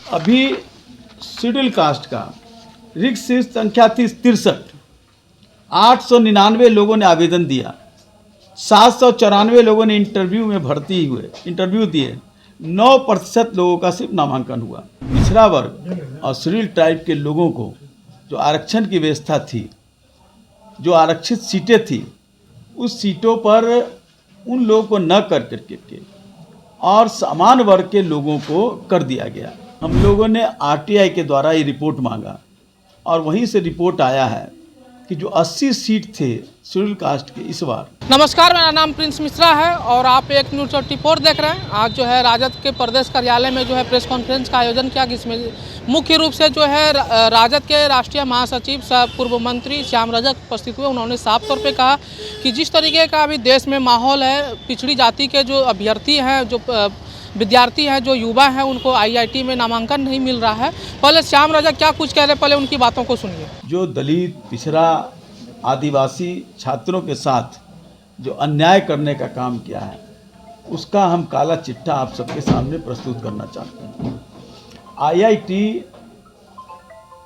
अभी schedule caste का रिक्त सीट संख्या थी 63। 899 लोगों ने आवेदन दिया, 794 लोगों ने इंटरव्यू में भर्ती हुए, इंटरव्यू दिए। 9% लोगों का सिर्फ नामांकन हुआ। पिछड़ा वर्ग और शेड्यूल ट्राइब के लोगों को जो आरक्षण की व्यवस्था थी, जो आरक्षित सीटें थी, उस सीटों पर उन लोगों को न कर करके और समान वर्ग के लोगों को कर दिया गया। हम लोगों ने आरटीआई के द्वारा ये रिपोर्ट मांगा और वहीं से रिपोर्ट आया है कि जो 80 सीट थे शेड्यूल कास्ट के इस बार। नमस्कार, मेरा नाम प्रिंस मिश्रा है और आप एक न्यूज़ 24 देख रहे हैं। आज जो है राजद के प्रदेश कार्यालय में जो है प्रेस कॉन्फ्रेंस का आयोजन किया, जिसमें मुख्य रूप से जो है राजद के राष्ट्रीय महासचिव पूर्व मंत्री श्याम रजक उपस्थित हुए। उन्होंने साफ तौर पे कहा कि जिस तरीके का अभी देश में माहौल है, पिछड़ी जाति के जो अभ्यर्थी हैं, जो विद्यार्थी हैं, जो युवा हैं, उनको आईआईटी में नामांकन नहीं मिल रहा है। पहले श्याम रजक क्या कुछ कह रहे, पहले उनकी बातों को सुनिए। जो दलित, पिछड़ा, आदिवासी छात्रों के साथ जो अन्याय करने का काम किया है, उसका हम काला चिट्ठा आप सबके सामने प्रस्तुत करना चाहते हैं। आईआईटी,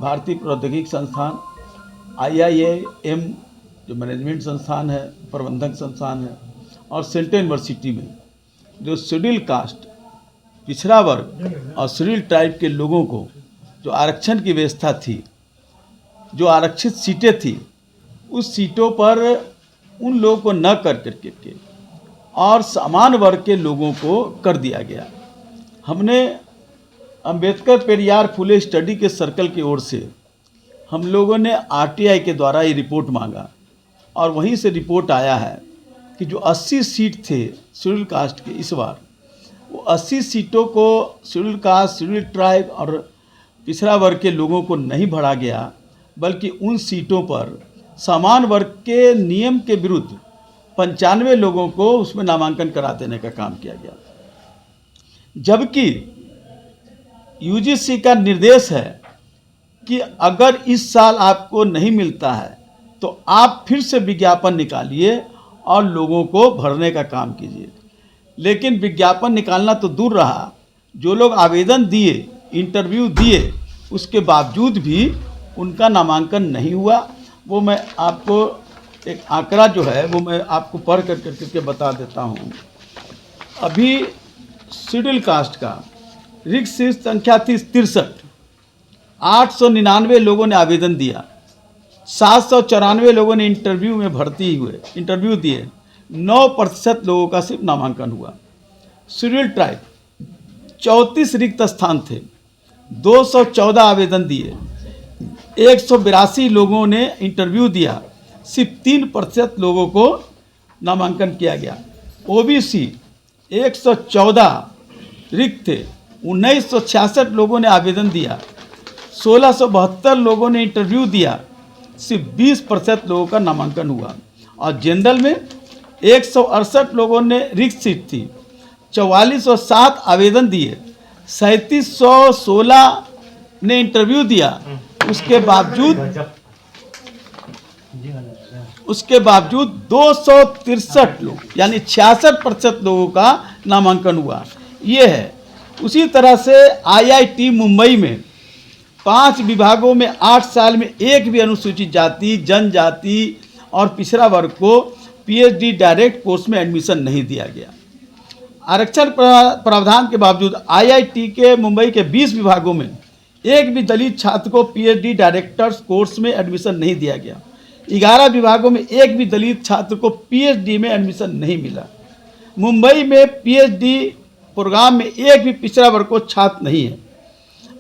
भारतीय प्रौद्योगिकी संस्थान, आईआईएम जो मैनेजमेंट संस्थान है, प्रबंधक संस्थान है, और सेंट्रल यूनिवर्सिटी में जो शेड्यूल कास्ट, पिछड़ा वर्ग और शेड्यूल ट्राइब के लोगों को जो आरक्षण की व्यवस्था थी, जो आरक्षित सीटें थी, उस सीटों पर उन लोगों को न कर करके और समान वर्ग के लोगों को कर दिया गया। हमने अंबेडकर पेरियार फुले स्टडी के सर्कल की ओर से हम लोगों ने आरटीआई के द्वारा ये रिपोर्ट मांगा और वहीं से रिपोर्ट आया है कि जो 80 सीट थे शेड्यूल कास्ट के इस बार, वो 80 सीटों को शेड्यूल कास्ट, शेड्यूल ट्राइब और पिछड़ा वर्ग के लोगों को नहीं भरा गया, बल्कि उन सीटों पर समान वर्ग के नियम के विरुद्ध 95 लोगों को उसमें नामांकन करा देने का काम किया गया। जबकि यूजीसी का निर्देश है कि अगर इस साल आपको नहीं मिलता है तो आप फिर से विज्ञापन निकालिए और लोगों को भरने का काम कीजिए। लेकिन विज्ञापन निकालना तो दूर रहा, जो लोग आवेदन दिए, इंटरव्यू दिए, उसके बावजूद भी उनका नामांकन नहीं हुआ। वो मैं आपको एक आंकड़ा जो है वो मैं आपको पढ़ करके बता देता हूँ। अभी शेड्यूल कास्ट का रिक्त सीट संख्या थी 63। 899 लोगों ने आवेदन दिया, 794 लोगों ने इंटरव्यू में भर्ती हुए, इंटरव्यू दिए। 9% लोगों का सिर्फ नामांकन हुआ। शेड्यूल ट्राइब 34 रिक्त स्थान थे, 214 आवेदन दिए, 182 लोगों ने इंटरव्यू दिया, सिर्फ 3% लोगों को नामांकन किया गया। ओबीसी 114 रिक्त थे, 1966 लोगों ने आवेदन दिया, 1672 लोगों ने इंटरव्यू दिया, सिर्फ 20% लोगों का नामांकन हुआ। और जनरल में 168 लोगों ने रिक्त सीट थी, 4407 आवेदन दिए, 3716 ने इंटरव्यू दिया। उसके बावजूद 263 लोग यानी 66% लोगों का नामांकन हुआ। ये है। उसी तरह से आईआईटी मुंबई में 5 विभागों में 8 साल में एक भी अनुसूचित जाति, जनजाति और पिछड़ा वर्ग को पीएचडी डायरेक्ट कोर्स में एडमिशन नहीं दिया गया। आरक्षण प्रावधान के बावजूद आईआईटी के मुंबई के 20 विभागों में एक भी दलित छात्र को पीएचडी डायरेक्टर्स कोर्स में एडमिशन नहीं दिया गया। 11 विभागों में एक भी दलित छात्र को पीएचडी में एडमिशन नहीं मिला। मुंबई में पीएचडी प्रोग्राम में एक भी पिछड़ा वर्ग को छात्र नहीं है।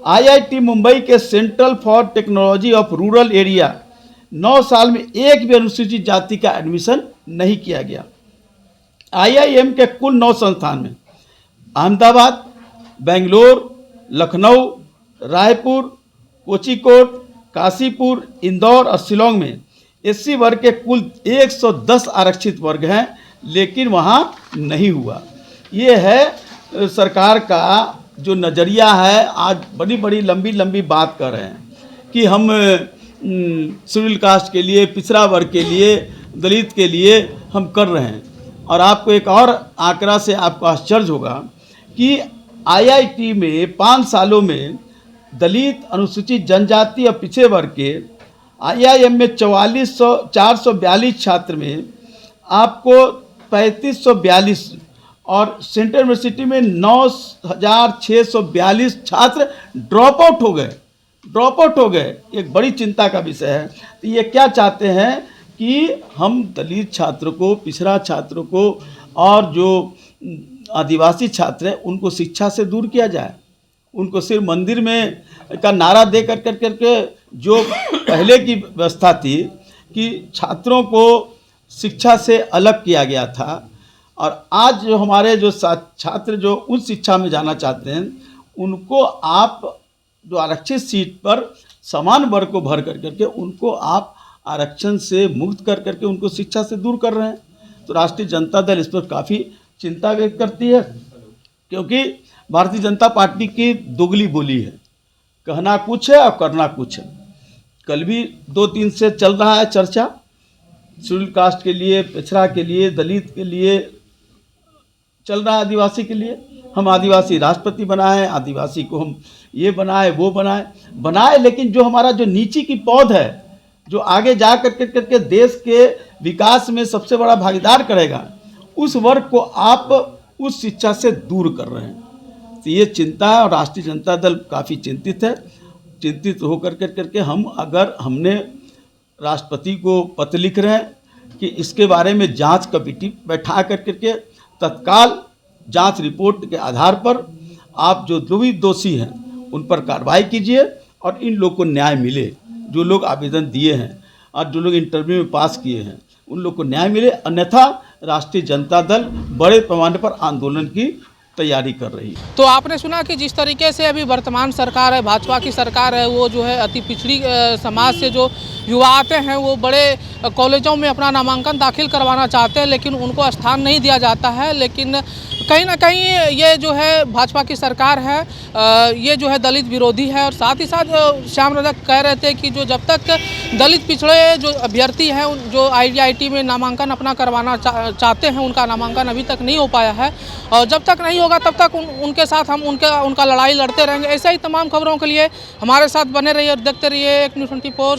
आईआईटी मुंबई के central for technology of rural area 9 साल में एक भी अनुसूचित जाति का एडमिशन नहीं किया गया। आईआईएम के कुल 9 संस्थान में अहमदाबाद, बेंगलोर, लखनऊ, रायपुर, कोचिकोड, काशीपुर, इंदौर और शिलोंग में एससी वर्ग के कुल 110 आरक्षित वर्ग हैं, लेकिन वहाँ नहीं हुआ। ये है सरकार का जो नज़रिया है। आज बड़ी बड़ी लंबी बात कर रहे हैं कि हम शेड्यूल कास्ट के लिए, पिछड़ा वर्ग के लिए, दलित के लिए हम कर रहे हैं। और आपको एक और आंकड़ा से आपको आश्चर्य होगा कि आईआईटी में 5 सालों में दलित, अनुसूचित जनजाति और पिछड़े वर्ग के IIM में 442 छात्र में आपको 3542 और सेंट्रल यूनिवर्सिटी में 9642 छात्र ड्रॉप आउट हो गए। एक बड़ी चिंता का विषय है। तो ये क्या चाहते हैं कि हम दलित छात्रों को, पिछड़ा छात्रों को और जो आदिवासी छात्र हैं उनको शिक्षा से दूर किया जाए। उनको सिर्फ मंदिर में का नारा दे करके जो पहले की व्यवस्था थी कि छात्रों को शिक्षा से अलग किया गया था, और आज जो हमारे जो छात्र जो उच्च शिक्षा में जाना चाहते हैं उनको आप जो आरक्षित सीट पर समान वर्ग को भर करके उनको आप आरक्षण से मुक्त करके उनको शिक्षा से दूर कर रहे हैं। तो राष्ट्रीय जनता दल इस पर काफ़ी चिंता व्यक्त करती है, क्योंकि भारतीय जनता पार्टी की दोगली बोली है, कहना कुछ है और करना कुछ है। कल भी 2-3 से चल रहा है चर्चा, शेड्यूल कास्ट के लिए, पिछड़ा के लिए, दलित के लिए चल रहा है, आदिवासी के लिए। हम आदिवासी राष्ट्रपति बनाए, आदिवासी को हम ये बनाए वो बनाए, लेकिन जो हमारा जो नीचे की पौध है, जो आगे जा करके देश के विकास में सबसे बड़ा भागीदार करेगा, उस वर्ग को आप उस शिक्षा से दूर कर रहे हैं। तो ये चिंता है और राष्ट्रीय जनता दल काफ़ी चिंतित है। चिंतित होकर करके हमने राष्ट्रपति को पत्र लिख रहे हैं कि इसके बारे में जांच कमेटी बैठा करके तत्काल जांच रिपोर्ट के आधार पर आप जो भी दोषी हैं उन पर कार्रवाई कीजिए और इन लोग को न्याय मिले। जो लोग आवेदन दिए हैं और जो लोग इंटरव्यू में पास किए हैं उन लोग को न्याय मिले, अन्यथा राष्ट्रीय जनता दल बड़े पैमाने पर आंदोलन की तैयारी कर रही है। तो आपने सुना कि जिस तरीके से अभी वर्तमान सरकार है, भाजपा की सरकार है, वो जो है अति पिछड़ी समाज से जो युवा आते हैं वो बड़े कॉलेजों में अपना नामांकन दाखिल करवाना चाहते हैं, लेकिन उनको स्थान नहीं दिया जाता है। लेकिन कहीं ना कहीं ये जो है भाजपा की सरकार है, ये जो है दलित विरोधी है। और साथ ही साथ श्याम रजक कह रहे थे कि जो जब तक दलित पिछड़े जो अभ्यर्थी हैं जो IIT में नामांकन अपना करवाना चाहते हैं, उनका नामांकन अभी तक नहीं हो पाया है, और जब तक नहीं होगा तब तक उनके साथ हम उनका लड़ाई लड़ते रहेंगे। ऐसे ही तमाम खबरों के लिए हमारे साथ बने रहिए और देखते रहिए एक न्यूज़ 24।